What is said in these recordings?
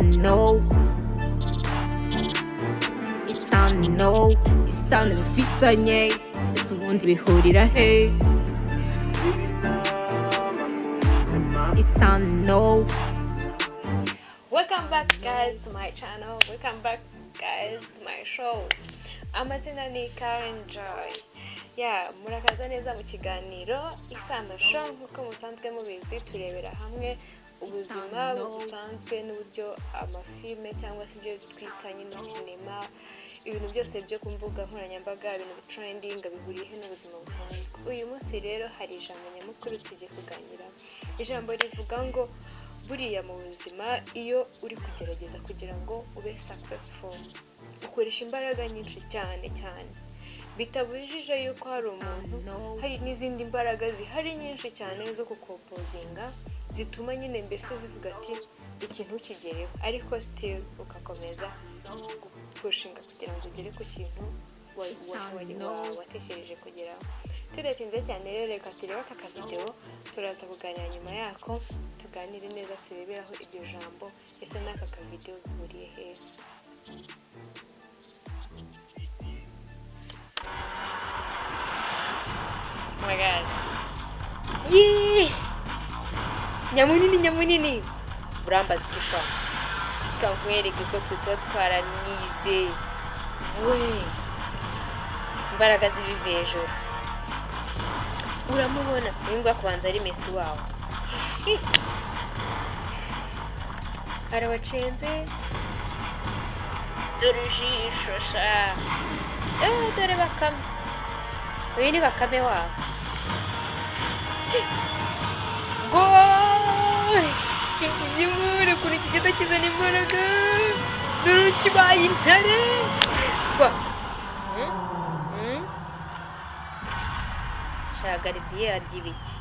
no, isano bifitanye ese ubundi bihurira he? Isano. Welcome back guys to my channel. Welcome back guys to my show. Amazina ni Karen Joy. Murakaza neza mu kiganiro Isano Show. Nkuko musanzwe mubizi turebera hamwe ubuzima busanzwe n'uburyo amafilme cyangwa se ibyo twita nyine sinema, ibintu byose byo kumvuga nkoranyambaga, ibintu bitrending bihuriye he n'ubuzima busanzwe. Uyu munsi rero hari ijambo nyamukuru tujye kuganira. Ijambo rivuga ngo buriya mu buzima iyo uri kugerageza kugira ngo ube successful ukoresha imbaraga nyinshi cyane bitabujije yuko hari umuntu hari n'izindi imbaraga zihari nyinshi cyane zo kukompozinga zituma nyine mbese zivuga ati ikintu kigereho, ariko still ukakomeza gupushinga kugira ngo ugere ku kintu watekereje kugeraho. Tudatinze cyane rero reka turebe aka video, turaza kuganira nyuma yako tuganire neza tureberaho iryo jambo ese n'aka video bihuriye he. Oh my god. Yee! Nyamunini burambaza ikisha kankwereke ko tuto twaranize we imbaraga z'ibivejo. Uramubona ingwa kubanza ari Messi wawe arabacenze dorujisho sha dore bakame, uyu ni bakame wawe. Gol! Kikiyimure kuri kigenda kizana imbaraga. Dore kibaye intare. Garidiye aryibiki.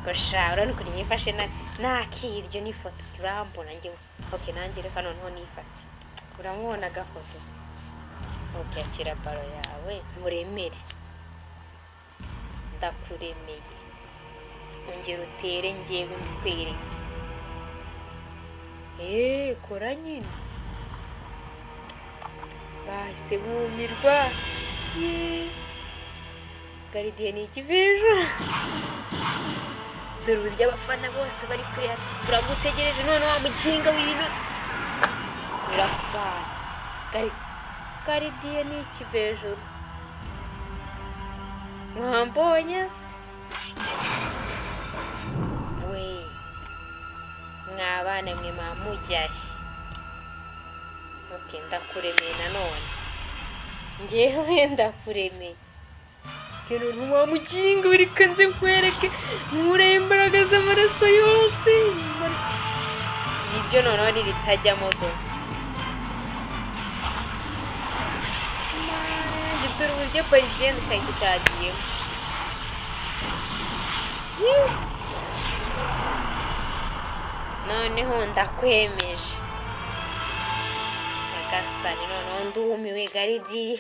Gosha urano kuri nyifashe nakiryo ni foto turambona ngiwe. Okay nanjye reka noneho nifate. Uramubona gafoto. Okay akira baro yawe muremere. Ndakuremeye. Ongera utere ngiyewe mukwereke. Kora nyine. Bahise bumirwa. Garidiye ni ikivejo. Dore uburyo abafana bose bari kuri ati turagutegereje none wa mukinga w'ino. Raspas. Garidiye ni ikivejo. Mwambonye se? We. Mwabana mwe mamujyahe. Okay ndakuremeye nanone. Ngewe ndakuremeye. Kino ntuwa mukinga uri kanze kwereke nure imbaraga z'amaraso yose. Ibyo noneho ritajya modo. Dore uburyo Parisien ndashaka cyagiye. Noneho ndakwemeje. Agasani noneho ndumiwe Garidiye.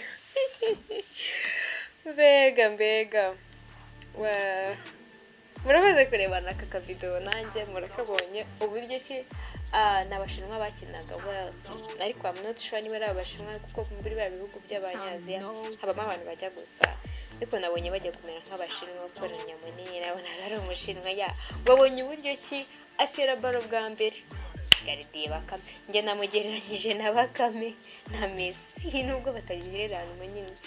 Mbega murakoze kurebana aka video nanjye murakabonye uburyo ki n'abashinwa bakinaga bose, ariko I'm not sure niba ari abashinwa kuko muri ba bihugu by'abanyaziya habamo abantu bajya gusa, ariko nabonye bajya kumera nk'abashinwa kuko Nyamunini nabonaga ari umushinwa. Wabonye uburyo ki atera baro bwa mbere. Garidiye bakame njye namugereranyije na bakame na Messi nubwo batagererana nyine.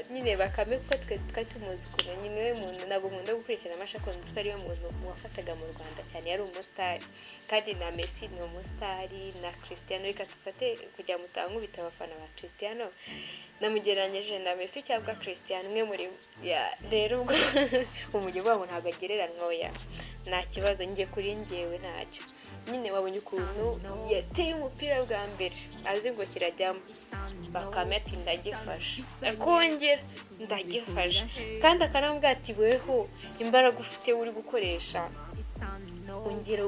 Nyine bakame ko twe tumuzi kure nyine we muntu ntabwo nkunda gukurikirana amashako nzi ko ari we muntu wafataga mu Rwanda cyane yari umusitari, kandi na Messi ni umusitari na Cristiano. Reka tufate kujya mutankubita abafana ba Cristiano, namugereranyije na Messi cyangwa Cristiano umwe muri rero ubwo umujyi wabo ntabwo agereranywa oya nta kibazo njye kuri njyewe ntacyo. Nyine wabonye ukuntu yateye umupira bwa mbere azi ngo kirajyamo, bakame ati ndagifasha akongera ndagifasha, kandi akanambwira ati weho imbaraga ufite uri gukoresha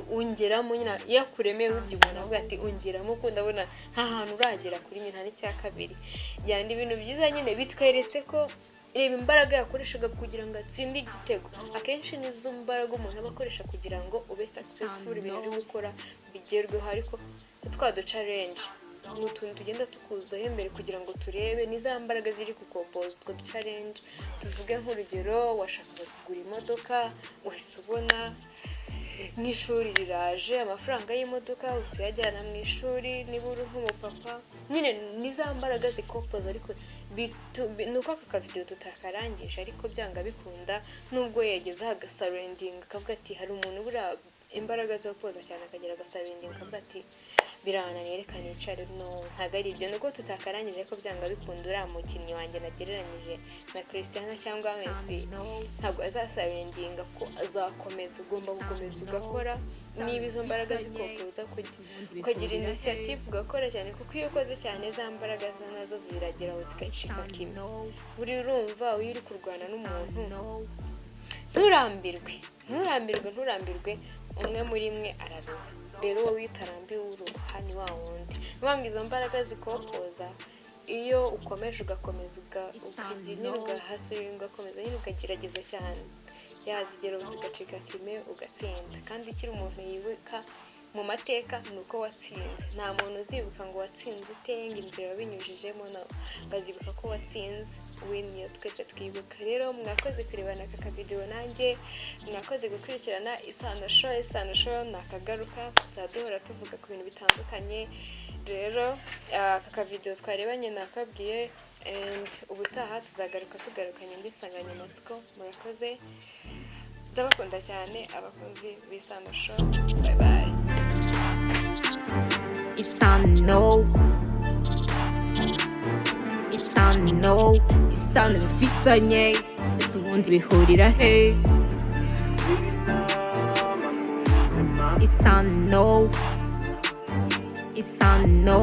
ungeramo nyina yakuremeye uburyo umuntu avuga ati ungeramo ko ndabona nta hantu uragera kuri nyina n'icya kabiri. Yandi ibintu byiza nyine bitweretse ko reba imbaraga yakoreshaga kugira ngo atsinde igitego. Akenshi nizo mbaraga umuntu aba akoresha kugira ngo ube successful ibintu ari gukora bigerweho. Ariko twa challenge ni utuntu tugenda tukuzaho imbere kugira ngo turebe ni za mbaraga ziri kukompoza utwo challenge. Tuvuge nk'urugero, washakaga kugura imodoka uhise ubona nk'ishuri riraje, amafaranga y'imodoka uhise uyajyana mu ishuri. Niba uri nk'umupapa nyine ni za mbaraga zikompoza. Ariko ni uko aka kavidewo tutakarangije, ariko byanga bikunda nubwo yagezeho agasarendinga akavuga ati hari umuntu buriya imbaraga zo koza cyane akagira agasarendinga akavuga ati birananiye reka nicare. No, ntabwo ari ibyo, nuko tutakarangije ariko byanga bikunda uriya mukinnyi wanjye nagereranyije na Cristiano cyangwa Messi ntabwo azasarendinga ko azakomeza. Ugomba gukomeza ugakora niba izo mbaraga zikompoza ukagira initiative ugakora cyane, kuko iyo ukoze cyane za mbaraga nazo zirageraho zigacika kimwe. buri urumva iyo uri kurwana n'umuntu nturambirwe umwe muri mwe araruha. Rero wowe witarambiwe uruha ni wa wundi. Mpamvu izo mbaraga zikompoza iyo ukomeje ugakomeza ukagira nyine ugahasira ugakomeza nyine ukagerageza cyane yazigera zigacika kime ugatsinda. Kandi ikiri umuntu yibuka mu mateka ni uko watsinze. Nta muntu uzibuka ngo watsinze utenga inzira wabinyujijemo, bazibuka ko watsinze. Niyo twese twibuka. Rero mwakoze kurebana aka kavidewo nanjye, mwakoze gukurikirana Isano Show nakagaruka nzaduhora tuvuga ku bintu bitandukanye. Rero aka kavidewo twarebanye nakabwiye, and ubutaha tuzagaruka tugarukanye indi nsanganyamatsiko. Murakoze, ndabakunda cyane abakunzi b'Isano Show. Bye bye. Isano bifitanye ese ubundi bihurira he? Isano Isano